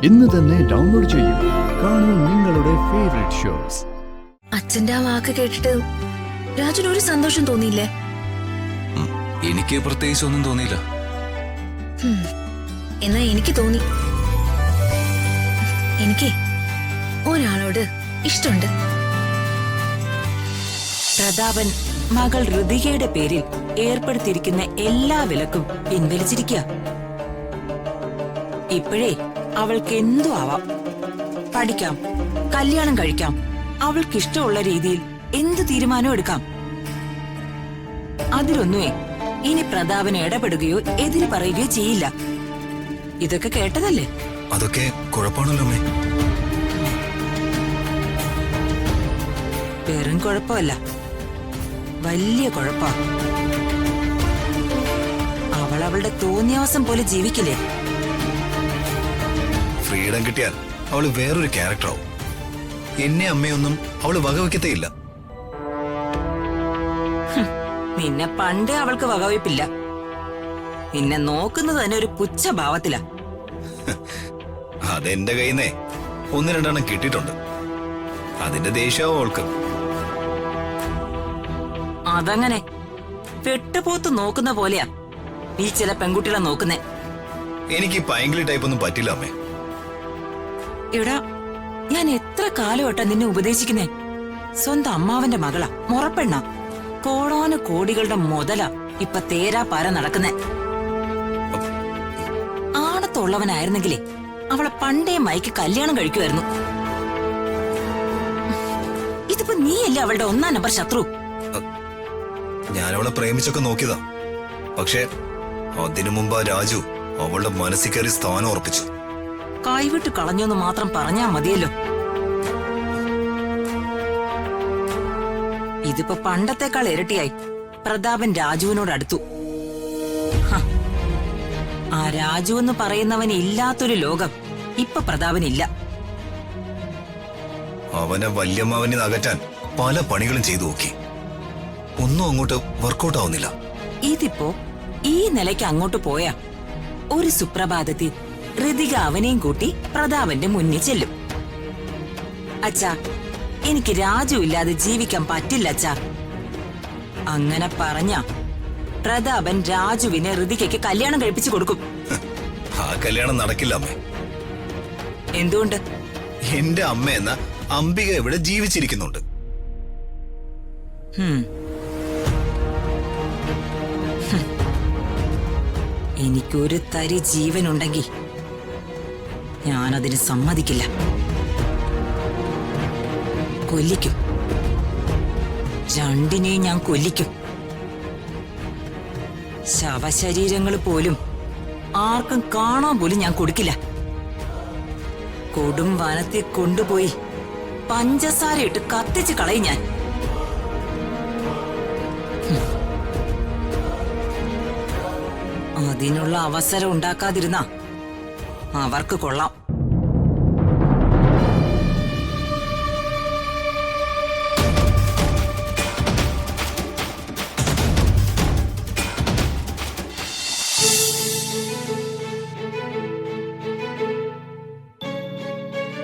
ഇന്ന് തന്നെ ഡൗൺലോഡ് ചെയ്യൂ. കാണൂ നിങ്ങളുടെ ഫേവറേറ്റ് ഷോസ്. അച്ഛന്റെ ആ വാക്ക് കേട്ടിട്ട് രാജുന് ഒരു സന്തോഷം തോന്നിയില്ലേ? എനിക്ക് പ്രത്യേകിച്ച് ഒന്നും തോന്നിയില്ല. എന്നാ എനിക്ക് തോന്നി. എനിക്ക് ഒരാളോട് ഇഷ്ടമുണ്ട്. പ്രതാപൻ മകൾ ഋതികയുടെ പേരിൽ ഏർപ്പെടുത്തിയിരിക്കുന്ന എല്ലാ വിലക്കും പിൻവലിച്ചിരിക്കുക. ഇപ്പോഴേ അവൾക്ക് എന്തു ആവാം, പഠിക്കാം, കല്യാണം കഴിക്കാം, അവൾക്കിഷ്ടമുള്ള രീതിയിൽ എന്ത് തീരുമാനവും എടുക്കാം. അതിലൊന്നുമേ ഇനി പ്രതാപൻ ഇടപെടുകയോ എതിര് പറയുകയോ ചെയ്യില്ല. ഇതൊക്കെ കേട്ടതല്ലേ? അതൊക്കെ കുഴപ്പമാണല്ലോ അമ്മേ. വെറും കുഴപ്പമല്ല, വലിയ കുഴപ്പാ. അവൾ അവളുടെ തോന്നിയാവസം പോലെ ജീവിക്കില്ലേ? ഫ്രീഡം കിട്ടിയാൽ അവള് വേറൊരു ക്യാരക്ടറാവും. എന്നെ അമ്മയൊന്നും അവള് വകവെക്കത്തേയില്ല. നിന്നെ പണ്ടേ അവൾക്ക് വകവയ്പില്ല. നിന്നെ നോക്കുന്നത് തന്നെ ഒരു പുച്ഛഭാവത്തിലാ. അതെന്റെ കയ്യിന്നേ ഒന്ന് രണ്ടെണ്ണം കിട്ടിയിട്ടുണ്ട്. അതിന്റെ ദേഷ്യവും അവൾക്ക്. അതങ്ങനെ പെട്ടുപോത്ത് നോക്കുന്ന പോലെയാ ഈ ചില പെൺകുട്ടികളെ നോക്കുന്നേ. എനിക്ക് പൈങ്കിളി ടൈപ്പ് ഒന്നും പറ്റില്ല അമ്മേ. എടാ, ഞാൻ എത്ര കാലമായിട്ടാ നിന്നെ ഉപദേശിക്കുന്നേ? സ്വന്തം അമ്മാവന്റെ മകളാ, മുറപ്പെണ്ണ, കോടാനു കോടികളുടെ മുതലാ ഇപ്പൊ തേരാ പാര നടക്കുന്നേ. ആണത്തുള്ളവനായിരുന്നെങ്കിലേ അവളെ പണ്ടേ മയക്ക് കല്യാണം കഴിക്കുമായിരുന്നു. ഇതിപ്പോ നീയല്ലേ അവളുടെ ഒന്നാം നമ്പർ ശത്രു. ഞാനവളെ പ്രേമിച്ചൊക്കെ നോക്കിയതാ. പക്ഷെ അതിനു മുമ്പ് ആ രാജു അവളുടെ മനസ്സിൽ കയറി സ്ഥാനം ഉറപ്പിച്ചു. കൈവിട്ട് കളഞ്ഞെന്ന് മാത്രം പറഞ്ഞാ മതിയല്ലോ. ഇതിപ്പോ പണ്ടത്തെക്കാൾ ഇരട്ടിയായി പ്രതാപൻ രാജുവിനോട് അടുത്തു. ആ രാജു എന്ന് പറയുന്നവന് ഇല്ലാത്തൊരു ലോകം ഇപ്പൊ പ്രതാപനില്ല. അവനെ വല്യമ്മാവനെ അകറ്റാൻ പല പണികളും ചെയ്തു നോക്കി. ഒന്നും അങ്ങോട്ട് വർക്കൗട്ട് ആവുന്നില്ല. ഇതിപ്പോ ഈ നിലയ്ക്ക് അങ്ങോട്ട് പോയാ ഒരു സുപ്രഭാതത്തിൽ ഋതിക അവനെയും കൂട്ടി പ്രതാപന്റെ മുന്നിൽ ചെല്ലും. അച്ഛാ, എനിക്ക് രാജു ഇല്ലാതെ ജീവിക്കാൻ പറ്റില്ല അച്ഛാ. അങ്ങനെ പറഞ്ഞ പ്രതാപൻ രാജുവിനെ ഋതികയ്ക്ക് കല്യാണം കഴിപ്പിച്ചു കൊടുക്കും. ആ കല്യാണം നടക്കില്ല അമ്മേ. എന്തുകൊണ്ട്? എന്റെ അമ്മ എന്ന അംബിക ഇവിടെ ജീവിച്ചിരിക്കുന്നുണ്ട്. എനിക്കൊരു തരി ജീവനുണ്ടെങ്കിൽ ഞാനതിന് സമ്മതിക്കില്ല. കൊല്ലിക്കും, രണ്ടിനെയും ഞാൻ കൊല്ലിക്കും. ശവശരീരങ്ങൾ പോലും ആർക്കും കാണാൻ പോലും ഞാൻ കൊടുക്കില്ല. കൊടും വനത്തിൽ കൊണ്ടുപോയി പഞ്ചസാര ഇട്ട് കത്തിച്ച് കളയും ഞാൻ. അതിനുള്ള അവസരം ഉണ്ടാക്കാതിരുന്ന അവർക്ക് കൊള്ളാം.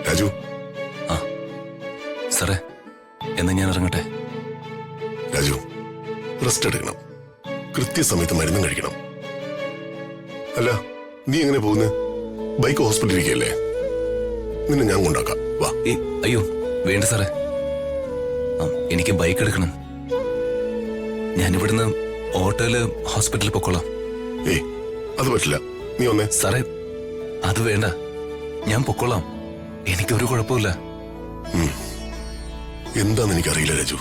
രാജു. ആ സാറേ, എന്നാ ഞാൻ ഇറങ്ങട്ടെ? രാജു, റെസ്റ്റ് എടുക്കണം. കൃത്യസമയത്ത് മരുന്നും കഴിക്കണം. അല്ല, നീ എങ്ങനെ പോകുന്നത്? ബൈക്ക് ഹോസ്പിറ്റലിൽ ഇരിക്കല്ലേ? നിന്നെ ഞാൻ കൊണ്ടാക്കാം, വാ. അയ്യോ വേണ്ട സാറേ, എനിക്ക് ബൈക്ക് എടുക്കണം. ഞാൻ ഇവിടുന്ന് ഓട്ടോയില് ഹോസ്പിറ്റലിൽ പൊക്കോളാം. ഏയ്, അത് പറ്റില്ല. നീ വന്നേ. സാറേ, അത് വേണ്ട, ഞാൻ പൊക്കോളാം. എനിക്കൊരു കുഴപ്പമില്ല. എന്താന്ന് എനിക്കറിയില്ല രാജു.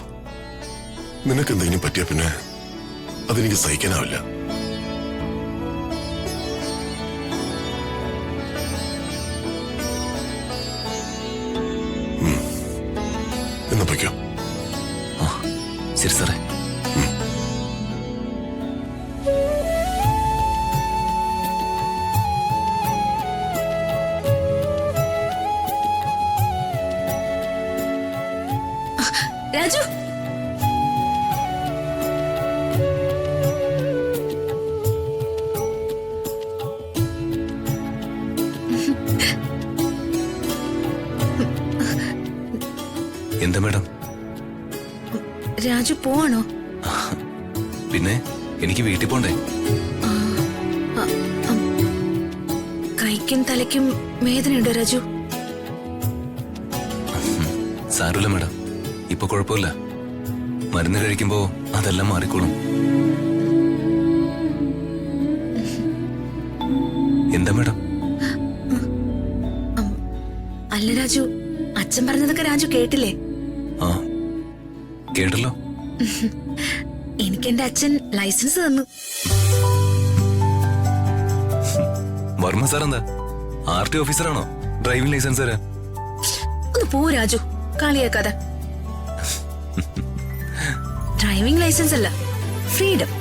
നിനക്ക് എന്തെങ്കിലും പറ്റിയ പിന്നെ അതെനിക്ക് സഹിക്കാനാവില്ല. എന്നാ പൊയ്ക്കോ. ആ ശരി സാറേ. രാജു, എന്താ മാഡം? രാജു പോവാണോ? പിന്നെ എനിക്ക് വീട്ടിൽ പോണ്ടേ? കൈക്കും തലയ്ക്കും വേദനയുണ്ടോ രാജു? സാരമില്ല മാഡം, ഇപ്പൊ കുഴപ്പമില്ല. മരുന്ന് കഴിക്കുമ്പോ അതെല്ലാം മാറിക്കോളും. എന്താ മാഡം? അല്ല രാജു, അച്ഛൻ പറഞ്ഞതൊക്കെ രാജു കേട്ടില്ലേ? ആ, കേട്ടല്ലോ. എനിക്ക് എന്റെ അച്ഛൻ ലൈസൻസ് തന്നു. വർമ്മ സാർ എന്താ RT ഓഫീസറാണോ? ഡ്രൈവിംഗ് ലൈസൻസ് തരാൻ? ഒന്ന് പോ രാജു, കളിയാക്കാതെ. ഡ്രൈവിംഗ് ലൈസൻസ് അല്ല, ഫ്രീഡം.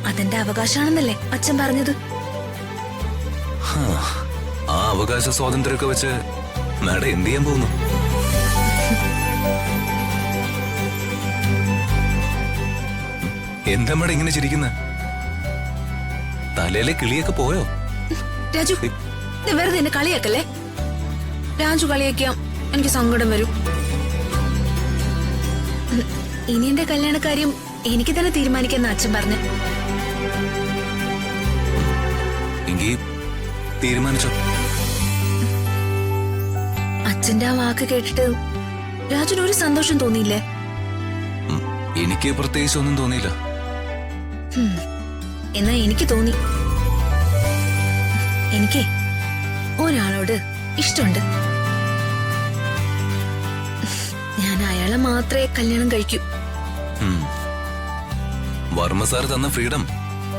അതെന്റെ അവകാശമാണെന്നല്ലേ അച്ഛൻ പറഞ്ഞത്? ആ അവകാശ സ്വാതന്ത്ര്യമൊക്കെ വെച്ച് മാഡം എന്ത് ചെയ്യാൻ പോകുന്നു? എന്താ മാഡം ഇങ്ങനെ ചിരിക്കുന്നത്? തലയിലെ കിളിയൊക്കെ പോയോ? രാജു, നീ വെറുതെ എന്നെ കളിയാക്കല്ലേ. രാജു കളിയാക്കിയാ എനിക്ക് സങ്കടം വരും. ഇനി എന്റെ കല്യാണക്കാര്യം എനിക്ക് തന്നെ തീരുമാനിക്കുന്ന അച്ഛൻ പറഞ്ഞു. എങ്കിൽ തീരുമാനിച്ചോ. അച്ഛന്റെ ആ വാക്ക് കേട്ടിട്ട് രാജുന് ഒരു സന്തോഷം തോന്നിയില്ലേ? എനിക്ക് പ്രത്യേകിച്ച് ഒന്നും തോന്നിയില്ല. എന്നാ എനിക്ക് തോന്നി. എനിക്ക് ഒരാളോട് ഇഷ്ടമുണ്ട്. ഞാൻ അയാളെ മാത്രമേ കല്യാണം കഴിക്കൂ. വർമ്മ സാർ തന്ന ഫ്രീഡം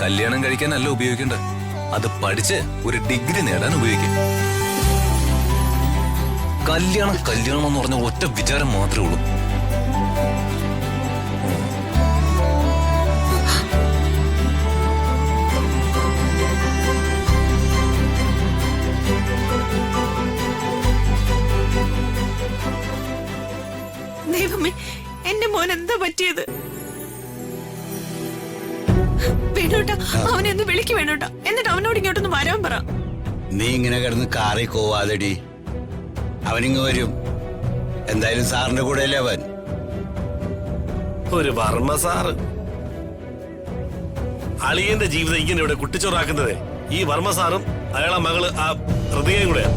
കല്യാണം കഴിക്കാനല്ല ഉപയോഗിക്കേണ്ട, അത് പഠിച്ച് ഒരു ഡിഗ്രി നേടാൻ ഉപയോഗിക്കും. കല്യാണം കല്യാണം എന്ന് പറഞ്ഞ ഒറ്റ വിചാരം മാത്രമേ ഉള്ളൂ. ദൈവമേ, എന്റെ മോൻ എന്താ പറ്റിയത്? വേണോട്ടാ, അവനെ ഒന്ന് വിളിക്ക് വേണോട്ടാ. എന്നിട്ട് അവനോട് ഇങ്ങോട്ടൊന്ന് വരാൻ പറ. നീ ഇങ്ങനെ കിടന്ന് കാറി കോവാതെടി. അവനിങ്ങ് വരും. എന്തായാലും സാറിന്റെ കൂടെ അല്ലേ അവൻ. ഒരു വർമ്മ സാറ് അളിയന്റെ ജീവിതം ഇങ്ങനെ ഇവിടെ കുട്ടിച്ചോറാക്കുന്നത് ഈ വർമ്മ സാറും അയാളെ മകള് ആ ഹൃദയം കൂടെയാ.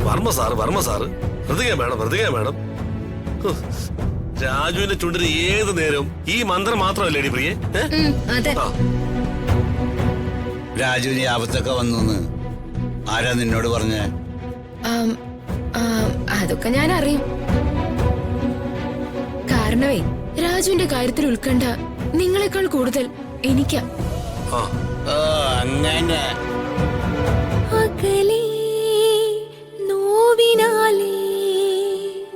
വർമ്മ സാറ് ഹൃദയം വേണം. രാജുവിന്റെ ചുണ്ടിന് ഏത് നേരവും ഈ മന്ത്രം മാത്രമല്ലേടി പ്രിയേ? അതെ. രാജുവിന് ഈ ആപത്തൊക്കെ വന്നു ആരാ നിന്നോട് പറഞ്ഞേ? അതൊക്കെ ഞാൻ അറിയും. കാരണമേ, രാജുവിന്റെ കാര്യത്തിൽ ഉത്കണ്ഠ നിങ്ങളെക്കാൾ കൂടുതൽ എനിക്കാ. അങ്ങനെ